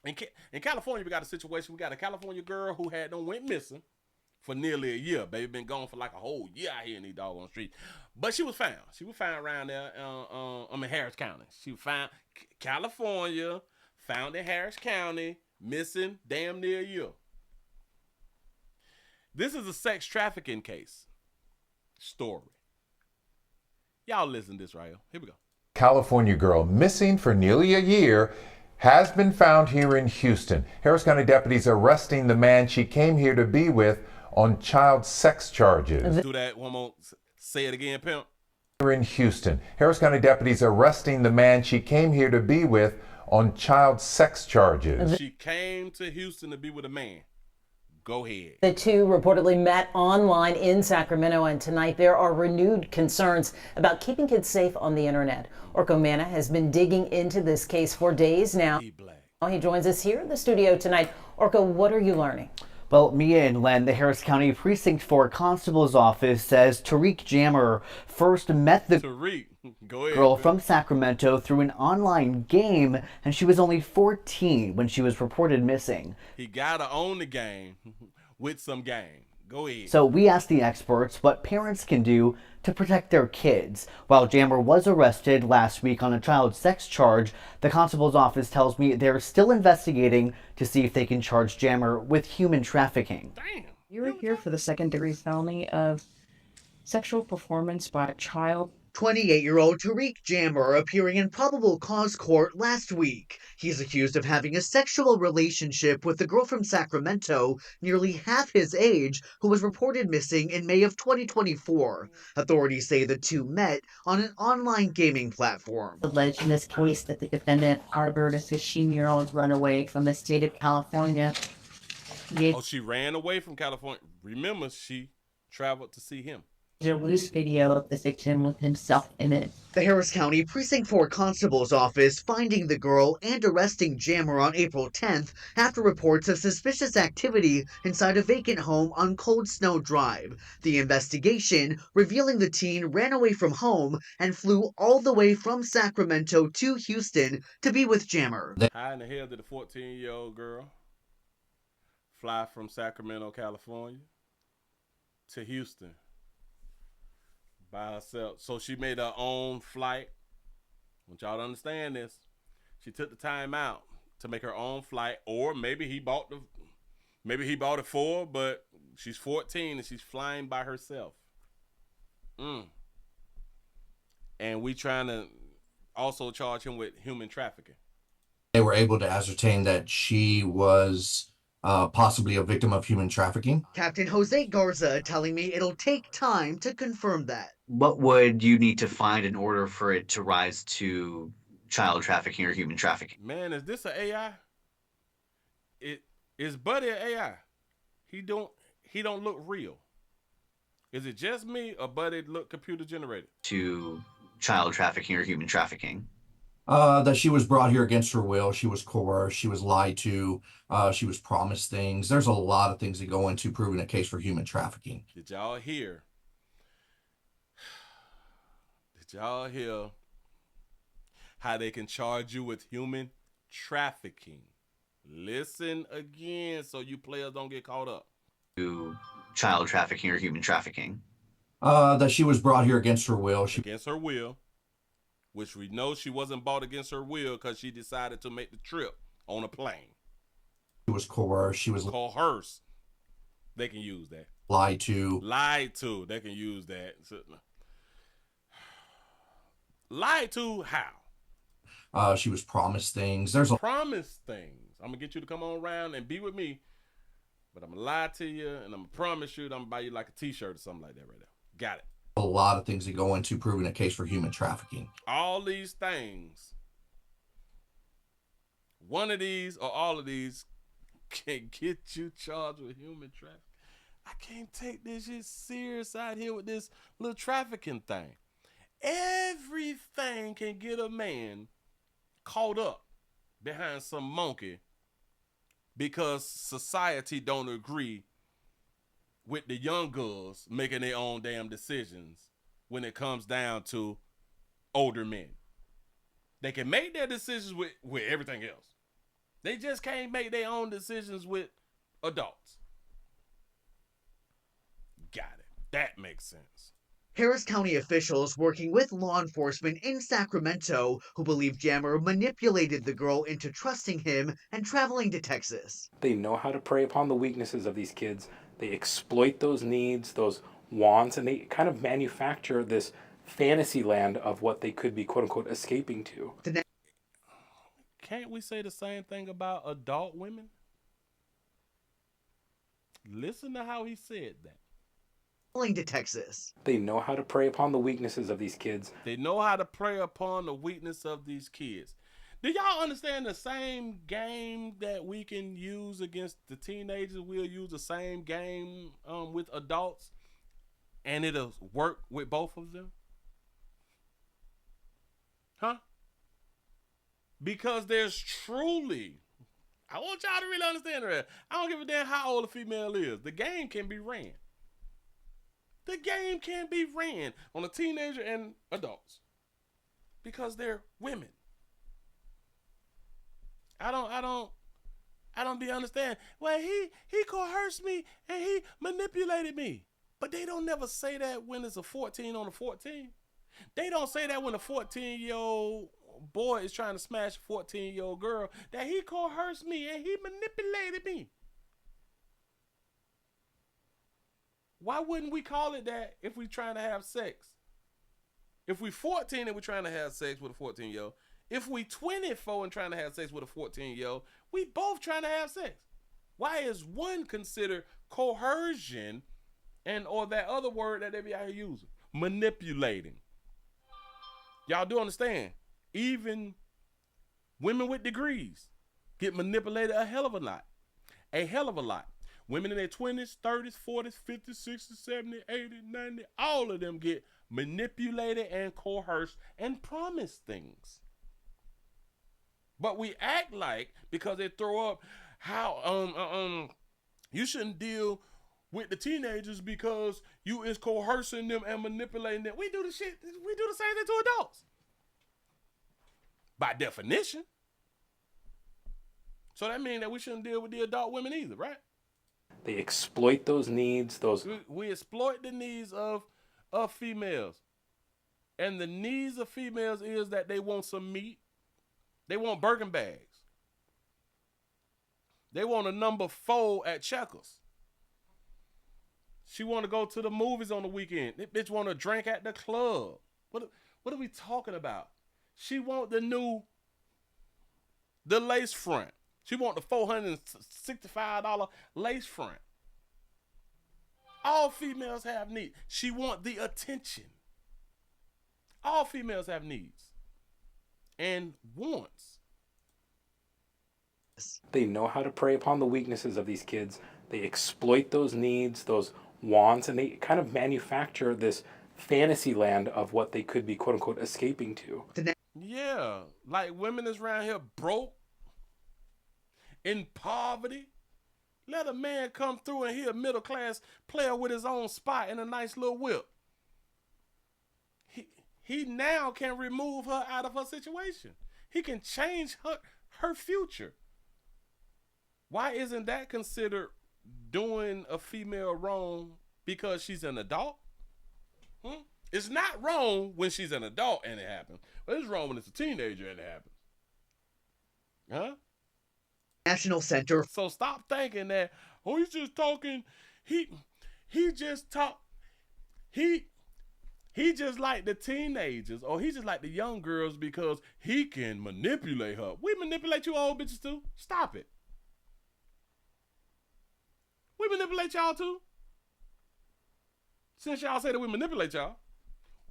In California, we got a situation. We got a California girl who went missing for nearly a year. Baby been gone for like a whole year out here in these doggone streets. But she was found. She was found around there. I'm in Harris County. She was found. California, found in Harris County, missing damn near a year. This is a sex trafficking case story. Y'all listen to this right here. Here we go. California girl missing for nearly a year has been found here in Houston. Harris County deputies arresting the man she came here to be with on child sex charges. Do that one more. Say it again, pimp. Here in Houston. Harris County deputies arresting the man she came here to be with on child sex charges. She came to Houston to be with a man. Go ahead. The two reportedly met online in Sacramento, and tonight there are renewed concerns about keeping kids safe on the internet. Orko Manna has been digging into this case for days now. He joins us here in the studio tonight. Orko, what are you learning? Well, Mia and Len, the Harris County Precinct 4 Constable's Office says Tariq Jammer first met the girl from Sacramento through an online game, and she was only 14 when she was reported missing. He gotta own the game with some game. Go ahead. So we asked the experts what parents can do to protect their kids. While Jammer was arrested last week on a child sex charge, the constable's office tells me they're still investigating to see if they can charge Jammer with human trafficking. Damn. You're here for the second-degree felony of sexual performance by a child. 28-year-old Tariq Jammer appearing in probable cause court last week. He's accused of having a sexual relationship with a girl from Sacramento, nearly half his age, who was reported missing in May of 2024. Authorities say the two met on an online gaming platform. Alleged in this case that the defendant harbored a 15-year-old runaway from the state of California. Oh, she ran away from California. Remember, she traveled to see him. There's a loose video of the victim with himself in it. The Harris County Precinct 4 Constable's Office finding the girl and arresting Jammer on April 10th after reports of suspicious activity inside a vacant home on Cold Snow Drive. The investigation revealing the teen ran away from home and flew all the way from Sacramento to Houston to be with Jammer. How in the hell did a 14-year-old girl fly from Sacramento, California to Houston by herself? So she made her own flight. I want y'all to understand this. She took the time out to make her own flight, or maybe he bought it for her, but she's 14 and she's flying by herself. And we trying to also charge him with human trafficking. They were able to ascertain that she was possibly a victim of human trafficking. Captain Jose Garza telling me it'll take time to confirm that. What would you need to find in order for it to rise to child trafficking or human trafficking? Man, is this an AI? Is Buddy an AI? He don't look real. Is it just me or Buddy look computer generated? To child trafficking or human trafficking? That she was brought here against her will. She was coerced. She was lied to. She was promised things. There's a lot of things that go into proving a case for human trafficking. Did y'all hear? Did y'all hear how they can charge you with human trafficking? Listen again so you players don't get caught up. To child trafficking or human trafficking? That she was brought here against her will. Against her will. Which we know she wasn't bought against her will because she decided to make the trip on a plane. She was coerced. She was coerced. They can use that. Lied to. Lied to. They can use that. So, lied to how? She was promised things. Promised things. I'm going to get you to come on around and be with me. But I'm going to lie to you and I'm going to promise you that I'm going to buy you like a t-shirt or something like that right there. Got it. A lot of things that go into proving a case for human trafficking. All these things, one of these or all of these can get you charged with human trafficking. I can't take this shit serious out here with this little trafficking thing. Everything can get a man caught up behind some monkey because society don't agree with the young girls making their own damn decisions when it comes down to older men. They can make their decisions with everything else. They just can't make their own decisions with adults. Got it. That makes sense. Harris County officials working with law enforcement in Sacramento who believe Jammer manipulated the girl into trusting him and traveling to Texas. They know how to prey upon the weaknesses of these kids. They exploit those needs, those wants, and they kind of manufacture this fantasy land of what they could be, quote unquote, escaping to. Can't we say the same thing about adult women? Listen to how he said that. To Texas. They know how to prey upon the weaknesses of these kids. They know how to prey upon the weakness of these kids. Do y'all understand the same game that we can use against the teenagers? We'll use the same game with adults, and it'll work with both of them? Huh? Because there's truly, I want y'all to really understand that. I don't give a damn how old a female is. The game can be ran. The game can be ran on a teenager and adults because they're women. I don't be understand. Well, he coerced me and he manipulated me. But they don't never say that when it's a 14 on a 14. They don't say that when a 14-year-old boy is trying to smash a 14-year-old girl, that he coerced me and he manipulated me. Why wouldn't we call it that if we're trying to have sex? If we 14 and we're trying to have sex with a 14-year-old, if we 24 and trying to have sex with a 14-year-old, we both trying to have sex. Why is one considered coercion or that other word that they be out here using? Manipulating. Y'all do understand? Even women with degrees get manipulated a hell of a lot. A hell of a lot. Women in their 20s, 30s, 40s, 50s, 60s, 70s, 80s, 90s, all of them get manipulated and coerced and promised things. But we act like, because they throw up how you shouldn't deal with the teenagers because you is coercing them and manipulating them. We do the same thing to adults. By definition. So that means that we shouldn't deal with the adult women either, right? They exploit those needs, we exploit the needs of females. And the needs of females is that they want some meat. They want Birkin bags. They want a number 4 at Checkers. She want to go to the movies on the weekend. This bitch want to drink at the club. What are we talking about? She want the lace front. She want the $465 lace front. All females have needs. She want the attention. All females have needs and wants. They know how to prey upon the weaknesses of these kids. They exploit those needs, those wants, and they kind of manufacture this fantasy land of what they could be, quote unquote, escaping to. Yeah, like women is around here broke, in poverty. Let a man come through and he a middle class player with his own spot and a nice little whip. He now can remove her out of her situation. He can change her future. Why isn't that considered doing a female wrong because she's an adult? It's not wrong when she's an adult and it happens. But it's wrong when it's a teenager and it happens. Huh? National Center. So stop thinking that, oh, he's just talking. He just talk. He just like the teenagers, or he just like the young girls because he can manipulate her. We manipulate you old bitches too. Stop it. We manipulate y'all too. Since y'all say that we manipulate y'all,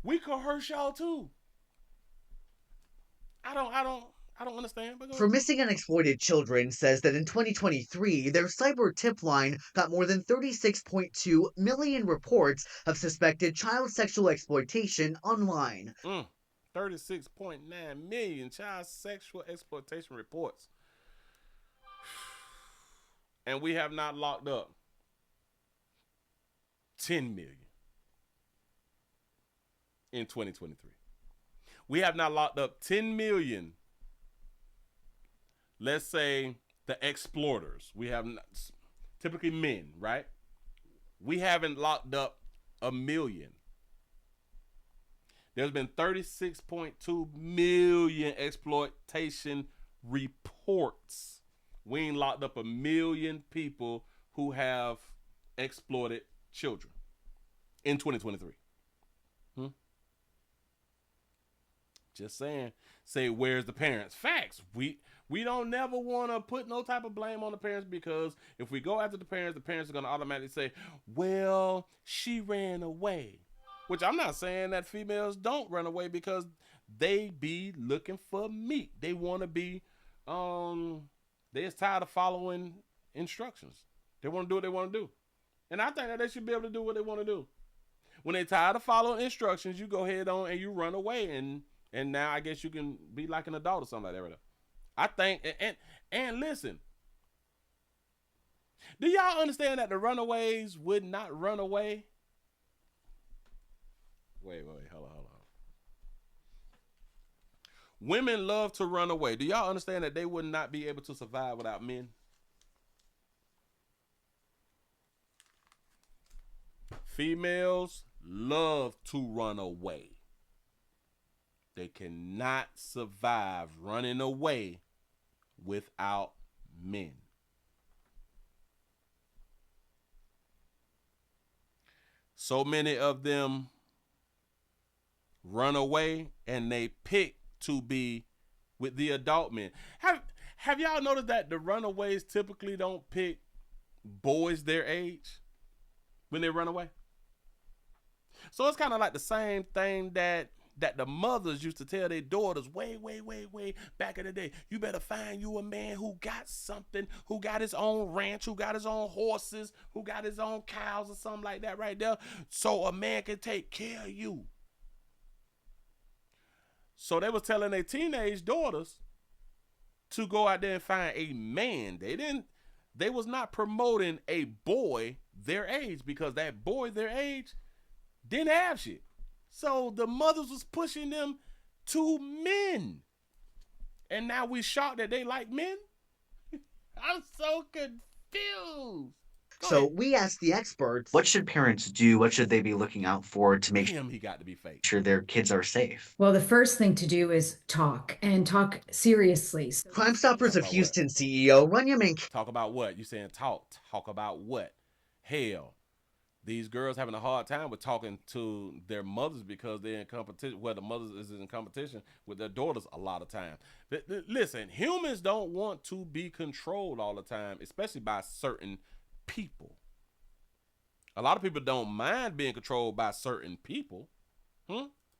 we coerce y'all too. I don't understand. For Missing and Exploited Children says that in 2023, their cyber tip line got more than 36.2 million reports of suspected child sexual exploitation online. 36.9 million child sexual exploitation reports. And we have not locked up 10 million in 2023. We have not locked up 10 million let's say the exploiters, we have typically men, right? We haven't locked up 1 million. There's been 36.2 million exploitation reports. We ain't locked up 1 million people who have exploited children in 2023. Just saying. Say, where's the parents? Facts. We don't never want to put no type of blame on the parents, because if we go after the parents are going to automatically say, well, she ran away. Which I'm not saying that females don't run away, because they be looking for meat. They want to be, they just tired of following instructions. They want to do what they want to do. And I think that they should be able to do what they want to do. When they're tired of following instructions, you go ahead on and you run away, and now I guess you can be like an adult or something like that. Right? I think, and listen, do y'all understand that the runaways would not run away? Wait, hold on. Women love to run away. Do y'all understand that they would not be able to survive without men? Females love to run away. They cannot survive running away without men. So many of them run away and they pick to be with the adult men. Have y'all noticed that the runaways typically don't pick boys their age when they run away? So it's kind of like the same thing that the mothers used to tell their daughters way back in the day. You better find you a man who got something, who got his own ranch, who got his own horses, who got his own cows or something like that right there, so a man can take care of you. So they was telling their teenage daughters to go out there and find a man. They was not promoting a boy their age, because that boy their age didn't have shit. So the mothers was pushing them to men. And now we shocked that they like men? I'm so confused. So we asked the experts, what should parents do? What should they be looking out for to make he got to be fake. sure their kids are safe? Well, the first thing to do is talk, and talk seriously. Crime Stoppers of Houston CEO Runyaman. Talk about what? You saying talk about what? Hell, these girls having a hard time with talking to their mothers because they're in competition. Well, the mothers is in competition with their daughters a lot of time. Listen, humans don't want to be controlled all the time, especially by certain people. A lot of people don't mind being controlled by certain people.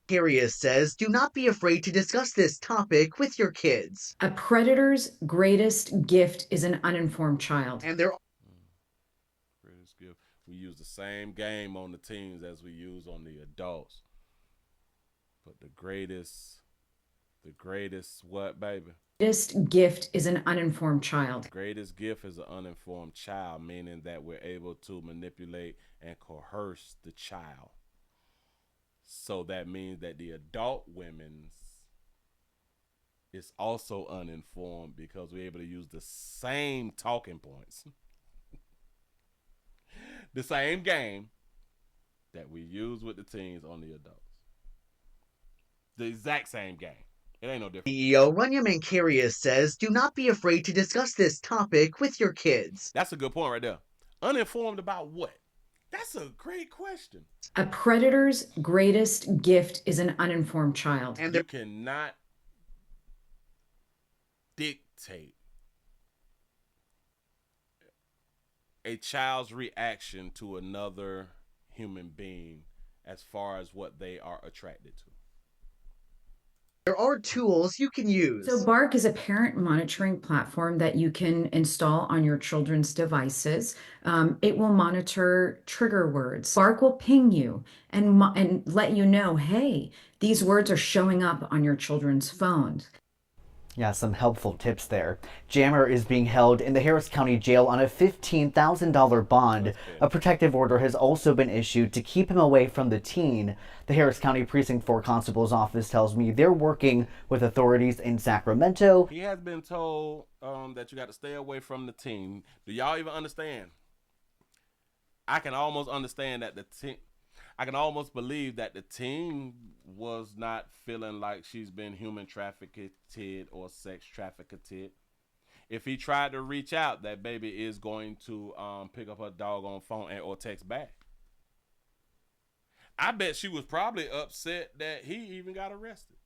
Carius says, do not be afraid to discuss this topic with your kids. A predator's greatest gift is an uninformed child. And they're greatest gift. We use the same game on the teens as we use on the adults. But the greatest what, baby? Greatest gift is an uninformed child. Greatest gift is an uninformed child, meaning that we're able to manipulate and coerce the child. So that means that the adult women's is also uninformed, because we're able to use the same talking points, the same game that we use with the teens on the adults. The exact same game. It ain't no different. CEO Runyaman Carius says, do not be afraid to discuss this topic with your kids. That's a good point right there. Uninformed about what? That's a great question. A predator's greatest gift is an uninformed child. And you cannot dictate a child's reaction to another human being as far as what they are attracted to. There are tools you can use. So Bark is a parent monitoring platform that you can install on your children's devices. It will monitor trigger words. Bark will ping you and let you know, hey, these words are showing up on your children's phones. Yeah, some helpful tips there. Jammer is being held in the Harris County Jail on a $15,000 bond. A protective order has also been issued to keep him away from the teen. The Harris County Precinct 4 Constable's office tells me they're working with authorities in Sacramento. He has been told that you got to stay away from the teen. Do y'all even understand? I can almost understand that the teen... I can almost believe that the teen was not feeling like she's been human trafficked or sex trafficked. If he tried to reach out, that baby is going to pick up her doggone phone or text back. I bet she was probably upset that he even got arrested.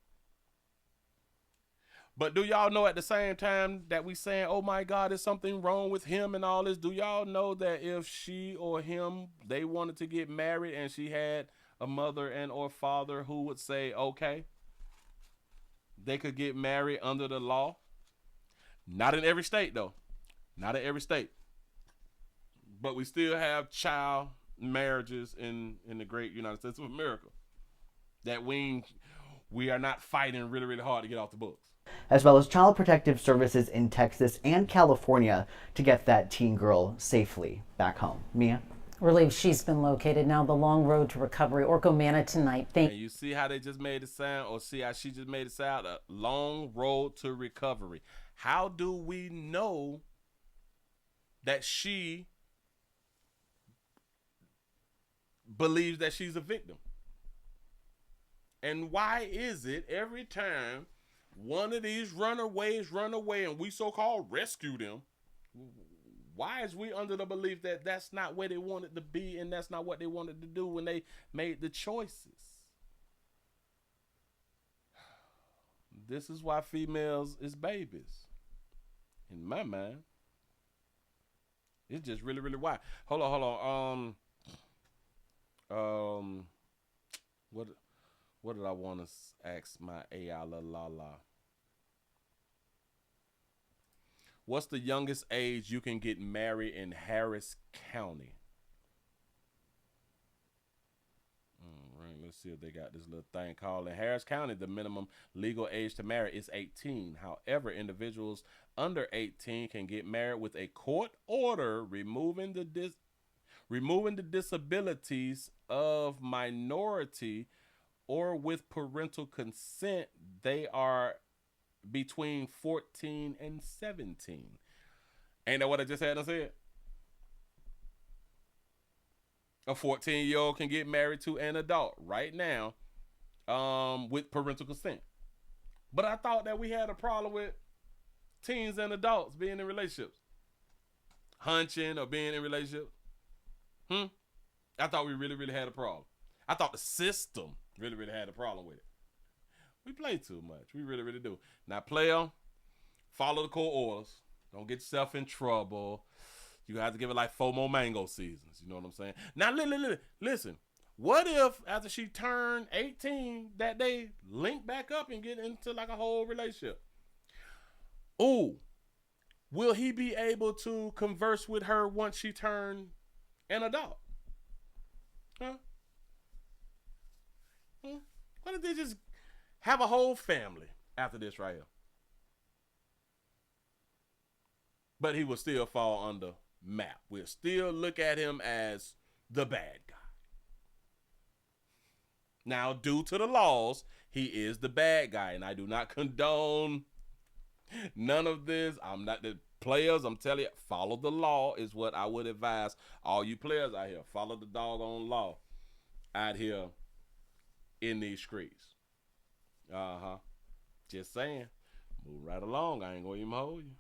But do y'all know at the same time that we saying, oh my God, there's something wrong with him and all this? Do y'all know that if she or him, they wanted to get married and she had a mother and or father who would say, okay, they could get married under the law? Not in every state though. Not in every state. But we still have child marriages in the great United States of America that we are not fighting really, really hard to get off the books. As well as Child Protective Services in Texas and California to get that teen girl safely back home. Mia? Relieved she's been located. Now the long road to recovery. Orko Manna tonight. And you see how they just made it sound, or see how she just made it sound? A long road to recovery. How do we know that she believes that she's a victim? And why is it every time one of these runaways run away and we so-called rescue them, why is we under the belief that that's not where they wanted to be and that's not what they wanted to do when they made the choices? This is why females is babies. In my mind. It's just really, really why. Hold on. What did I want to ask my AI la? What's the youngest age you can get married in Harris County? All right, let's see if they got this little thing called in Harris County. The minimum legal age to marry is 18. However, individuals under 18 can get married with a court order removing the disabilities of minority or with parental consent. They are between 14 and 17. Ain't that what I just had to say? A 14-year-old can get married to an adult right now with parental consent. But I thought that we had a problem with teens and adults being in relationships. Hunching or being in relationships. I thought we really, really had a problem. I thought the system really, really had a problem with it. We play too much. We really, really do. Now, player, follow the court orders. Don't get yourself in trouble. You have to give it like 4 more mango seasons. You know what I'm saying? Now, listen. What if after she turned 18 that they link back up and get into like a whole relationship? Ooh, will he be able to converse with her once she turned an adult? Huh? What if they just have a whole family after this right here? But he will still fall under MAP. We'll still look at him as the bad guy. Now, due to the laws, he is the bad guy. And I do not condone none of this. I'm not the players. I'm telling you, follow the law is what I would advise all you players out here. Follow the doggone law out here in these streets. Just saying. Move right along. I ain't gonna even hold you.